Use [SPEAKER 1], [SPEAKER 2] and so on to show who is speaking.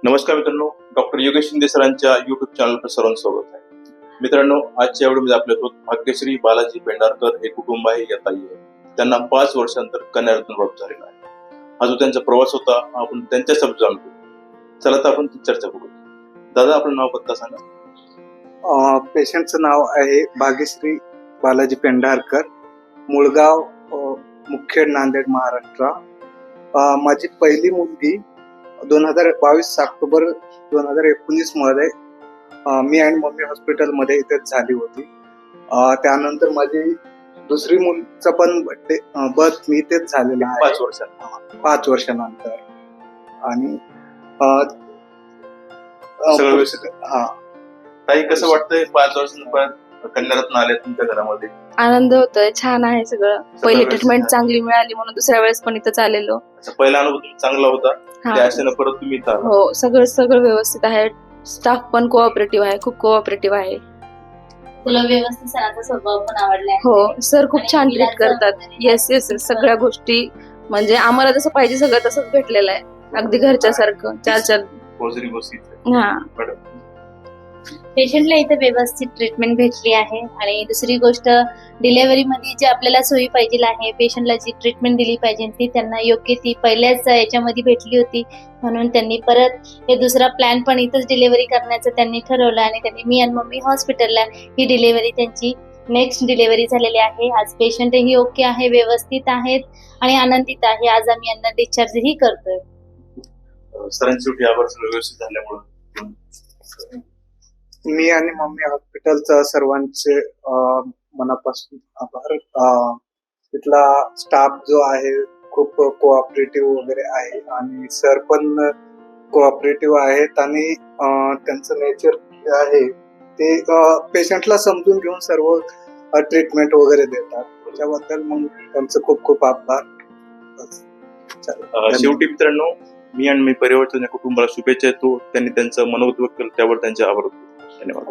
[SPEAKER 1] नमस्कार मित्रांनो, डॉक्टर योगेश शिंदे सरांच्या युट्यूब चॅनलवर सर्वांचं स्वागत आहे. मित्रांनो, आजच्या व्हिडिओमध्ये आपल्यासोबत भाग्यश्री बालाजी पेंढारकर हे कुटुंब आहे, या ताई आहे. त्यांना 5 वर्षांनंतर कन्यारत्न प्राप्त झालेला आहे. हा जो त्यांचा प्रवास होता आपण त्यांच्या शब्द जाणतो. चला तर आपण चर्चा करू. दादा, आपलं नाव पत्ता सांगा.
[SPEAKER 2] पेशंटचं नाव आहे भाग्यश्री बालाजी पेंढारकर, मुळगाव, मुखेड, नांदेड, महाराष्ट्र. माझी पहिली मुलगी 2022 ऑक्टोबर 2019 मध्ये मी आणि मम्मी हॉस्पिटलमध्ये इथेच झाली होती. त्यानंतर माझी दुसरी मुलीचा पण बर्थ मी इथेच झालेला आहे 5 वर्षानंतर. आणि
[SPEAKER 1] सगळं व्यवस्थित.
[SPEAKER 2] हा
[SPEAKER 1] ताई, कसं वाटतंय 5 वर्षांनंतर कन्यारत्न आले तुमच्या घरामध्ये?
[SPEAKER 3] आनंद होतोय, छान आहे सगळं. पहिली
[SPEAKER 1] व्यवस्थित
[SPEAKER 3] ट्रीटमेंट
[SPEAKER 1] आहे.
[SPEAKER 3] चांगली मिळाली म्हणून दुसऱ्या वेळेस पण इथं आलेलो.
[SPEAKER 1] पहिला अनुभव तुमचा चांगला होता,
[SPEAKER 3] हा.
[SPEAKER 1] त्या आशेनं परत तुम्ही इथं आला.
[SPEAKER 3] हो, सगळं व्यवस्थित आहे. स्टाफ पण कोऑपरेटिव्ह आहे, खूप कोऑपरेटिव्ह आहे.
[SPEAKER 4] तुला व्यवस्थित सरांचा स्वभाव पण आवडलाय?
[SPEAKER 3] हो, सर खूप छान ट्रीट करतात. येस सगळ्या गोष्टी म्हणजे आम्हाला जसं पाहिजे सगळं तसंच भेटलेलं आहे, अगदी घरच्या सारखं. 4
[SPEAKER 1] पोझरी गोष्टी.
[SPEAKER 3] हा.
[SPEAKER 4] पेशंटला इथे व्यवस्थित ट्रीटमेंट भेटली आहे. आणि दुसरी गोष्ट, डिलेव्हरी मध्ये जी आपल्याला सोयी पाहिजे आहे, पेशंटला जी ट्रीटमेंट दिली पाहिजे ती त्यांना योग्य ती पहिल्याच याच्यामध्ये भेटली होती. म्हणून त्यांनी परत हे दुसरा प्लॅन पण इथंच डिलेव्हरी करण्याचं त्यांनी ठरवलं. आणि त्यांनी मी आणि मम्मी हॉस्पिटलला ही डिलेव्हरी त्यांची नेक्स्ट डिलेव्हरी झालेली आहे. आज पेशंटही ओके आहे, व्यवस्थित आहेत आणि आनंदित आहे. आज आम्ही यांना डिस्चार्जही करतोय.
[SPEAKER 1] सरांची शेवटी आभार, सगळं व्यवस्थित झाल्यामुळे.
[SPEAKER 2] मी आणि मम्मी हॉस्पिटलचा सर्वांचे मनापासून आभार. तिथला स्टाफ जो आहे खूप कोऑपरेटिव्ह वगैरे आहे आणि सर पण कोऑपरेटिव्ह आहेत. आणि त्यांचं नेचर आहे ते पेशंटला समजून घेऊन सर्व ट्रीटमेंट वगैरे देतात. त्याच्याबद्दल मग त्यांचं खूप खूप आभार.
[SPEAKER 1] शेवटी मित्रांनो, मी आणि मी परिवाराच्या कुटुंबाला शुभेच्छा देतो. त्यांनी त्यांचं मनोगत व्यक्त केलं, त्यावर त्यांचे आभार. धन्यवाद.